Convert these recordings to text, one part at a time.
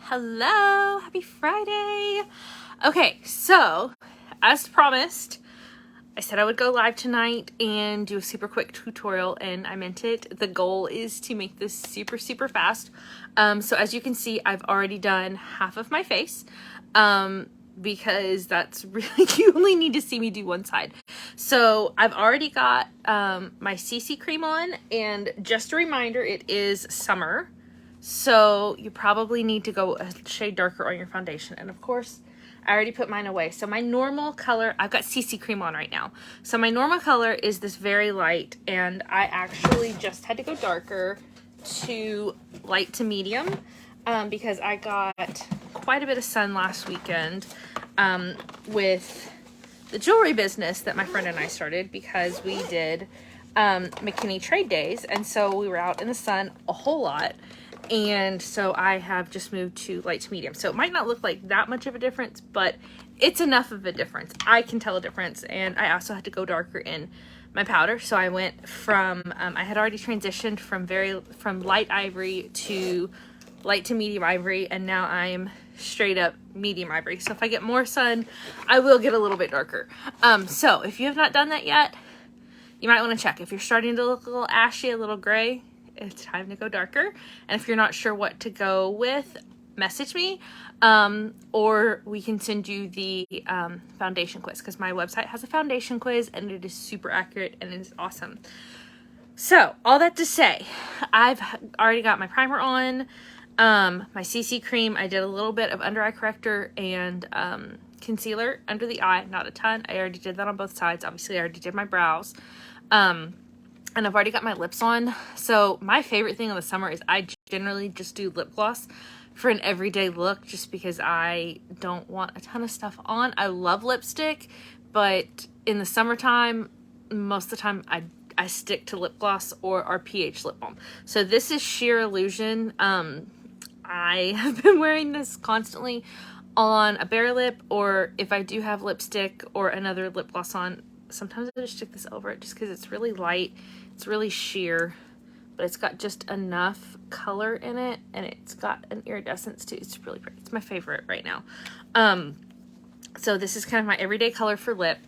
Hello, happy Friday. Okay, so as promised, I said I would go live tonight and do a super quick tutorial, and I meant it. The goal is to make this super fast. So as you can see, I've already done half of my face because that's really, you only need to see me do one side. So I've already got my CC cream on, and just a reminder, it is summer. So you probably need to go a shade darker on your foundation. And of course, I already put mine away. So my normal color, I've got CC cream on right now. So my normal color is this very light, and I actually just had to go darker to light to medium because I got quite a bit of sun last weekend with the jewelry business that my friend and I started, because we did McKinney trade days. And so we were out in the sun a whole lot. And so I have just moved to light to medium. So it might not look like that much of a difference, but it's enough of a difference. I can tell a difference. And I also had to go darker in my powder. So I went from, I had already transitioned from light ivory to light to medium ivory. And now I'm straight up medium ivory. So if I get more sun, I will get a little bit darker. So if you have not done that yet, you might want to check. If you're starting to look a little ashy, a little gray, it's time to go darker. And if you're not sure what to go with, message me, or we can send you the foundation quiz, because my website has a foundation quiz and it is super accurate and it is awesome. So all that to say, I've already got my primer on, my CC cream. I did a little bit of under eye corrector and concealer under the eye, not a ton. I already did that on both sides. Obviously I already did my brows. And I've already got my lips on. So my favorite thing in the summer is I generally just do lip gloss for an everyday look, just because I don't want a ton of stuff on. I love lipstick, but in the summertime, most of the time I stick to lip gloss or our pH lip balm. So this is Sheer Illusion. I have been wearing this constantly on a bare lip, or if I do have lipstick or another lip gloss on, sometimes I just stick this over it just because it's really light. It's really sheer, but it's got just enough color in it, and it's got an iridescence too. It's really pretty. It's my favorite right now. So this is kind of my everyday color for lip.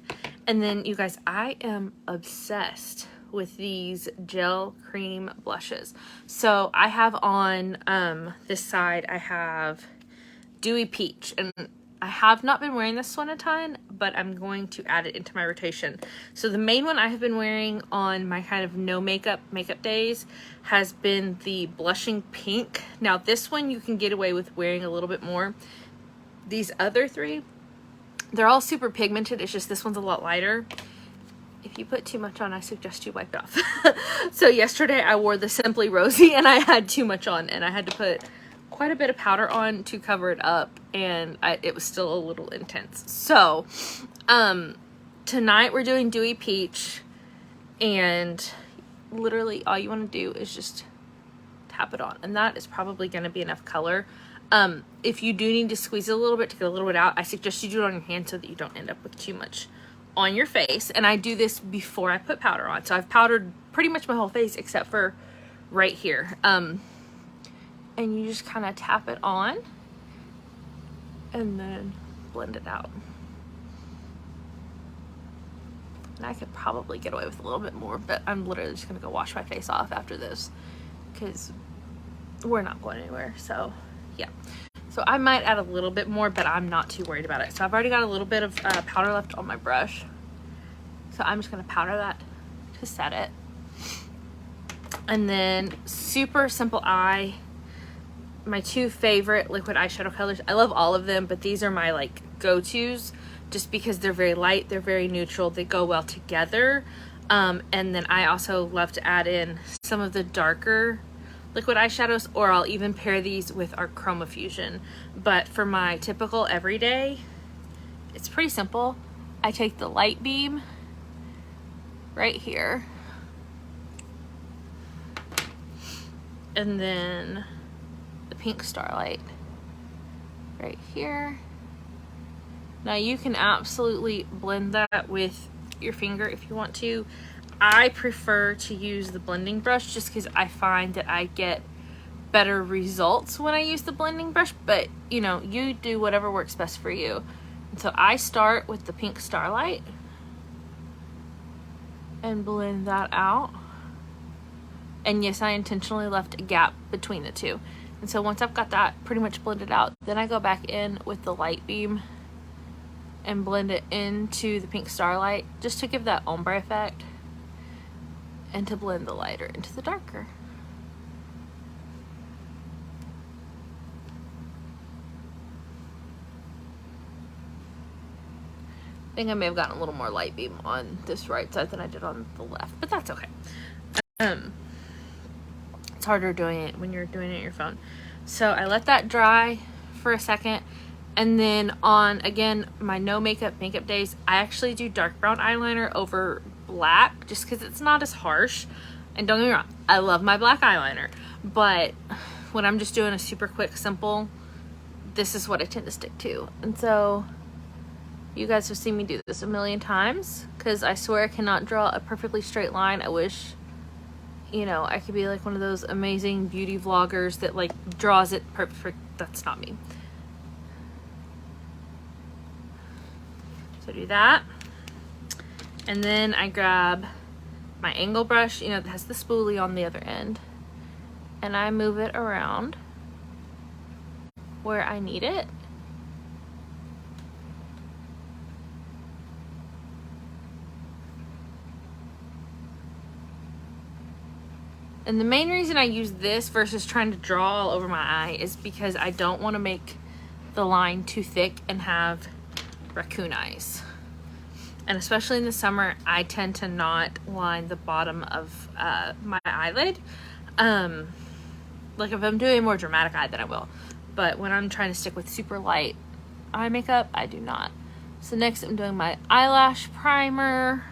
And then you guys, I am obsessed with these gel cream blushes. So I have on this side, I have Dewy Peach, and I have not been wearing this one a ton, but I'm going to add it into my rotation. So the main one I have been wearing on my kind of no makeup days has been the Blushing Pink. Now this one you can get away with wearing a little bit more. These other three, they're all super pigmented. It's just this one's a lot lighter. If you put too much on, I suggest you wipe it off. So yesterday I wore the Simply Rosy and I had too much on, and I had to put quite a bit of powder on to cover it up, and it was still a little intense. So tonight we're doing Dewy Peach, and literally all you want to do is just tap it on, and that is probably going to be enough color. If you do need to squeeze it a little bit to get a little bit out, I suggest you do it on your hand so that you don't end up with too much on your face. And I do this before I put powder on, so I've powdered pretty much my whole face except for right here. And you just kind of tap it on and then blend it out. And I could probably get away with a little bit more, but I'm literally just gonna go wash my face off after this because we're not going anywhere. So yeah, so I might add a little bit more, but I'm not too worried about it. So I've already got a little bit of powder left on my brush, so I'm just gonna powder that to set it. And then super simple eye, my two favorite liquid eyeshadow colors. I love all of them, but these are my like go-tos just because they're very light, they're very neutral, they go well together. And then I also love to add in some of the darker liquid eyeshadows, or I'll even pair these with our Chroma Fusion. But for my typical everyday, it's pretty simple. I take the Light Beam right here, and then the Pink Starlight right here. Now you can absolutely blend that with your finger if you want to. I prefer to use the blending brush just because I find that I get better results when I use the blending brush, but you know, you do whatever works best for you. And so I start with the pink Starlight and blend that out. And yes, I intentionally left a gap between the two. And so once I've got that pretty much blended out, then I go back in with the light beam and blend it into the pink Starlight just to give that ombre effect and to blend the lighter into the darker. I think I may have gotten a little more light beam on this right side than I did on the left, but that's okay. It's harder doing it when you're doing it on your phone. So I let that dry for a second, and then on, again, my no makeup days, I actually do dark brown eyeliner over black just because it's not as harsh. And don't get me wrong, I love my black eyeliner, but when I'm just doing a super quick, simple, this is what I tend to stick to. And so you guys have seen me do this a million times because I swear I cannot draw a perfectly straight line. I wish, you know, I could be like one of those amazing beauty vloggers that like draws it perfect. That's not me. So do that. And then I grab my angle brush, you know, that has the spoolie on the other end, and I move it around where I need it. And the main reason I use this versus trying to draw all over my eye is because I don't want to make the line too thick and have raccoon eyes. And especially in the summer, I tend to not line the bottom of my eyelid. Like if I'm doing a more dramatic eye, then I will. But when I'm trying to stick with super light eye makeup, I do not. So next I'm doing my eyelash primer.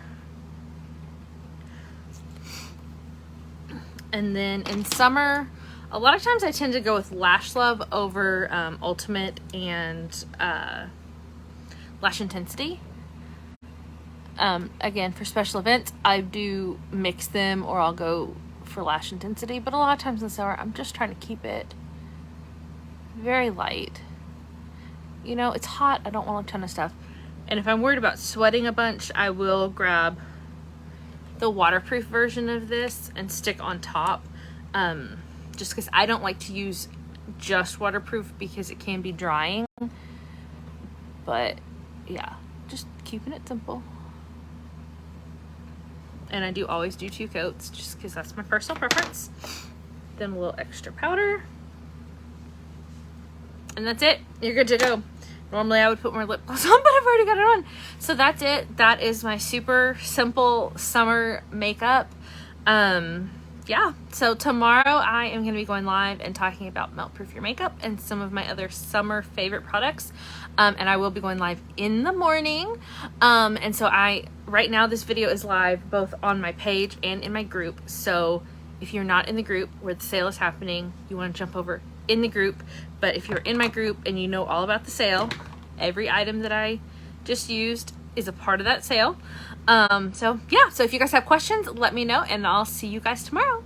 And then in summer, a lot of times I tend to go with Lash Love over Ultimate and Lash Intensity. Again, for special events, I do mix them, or I'll go for Lash Intensity. But a lot of times in the summer, I'm just trying to keep it very light. You know, it's hot. I don't want a ton of stuff. And if I'm worried about sweating a bunch, I will grab the waterproof version of this and stick on top, just because I don't like to use just waterproof because it can be drying. But yeah, just keeping it simple. And I do always do 2 coats just because that's my personal preference. Then a little extra powder, and that's it. You're good to go. Normally I would put more lip gloss on, but I've already got it on. So that's it. That is my super simple summer makeup. Yeah, so tomorrow I am going to be going live and talking about Melt Proof Your Makeup and some of my other summer favorite products. And I will be going live in the morning. And so right now this video is live both on my page and in my group. So if you're not in the group where the sale is happening, you want to jump over in the group. But if you're in my group and you know all about the sale, every item that I just used is a part of that sale. So yeah, so if you guys have questions, let me know, and I'll see you guys tomorrow.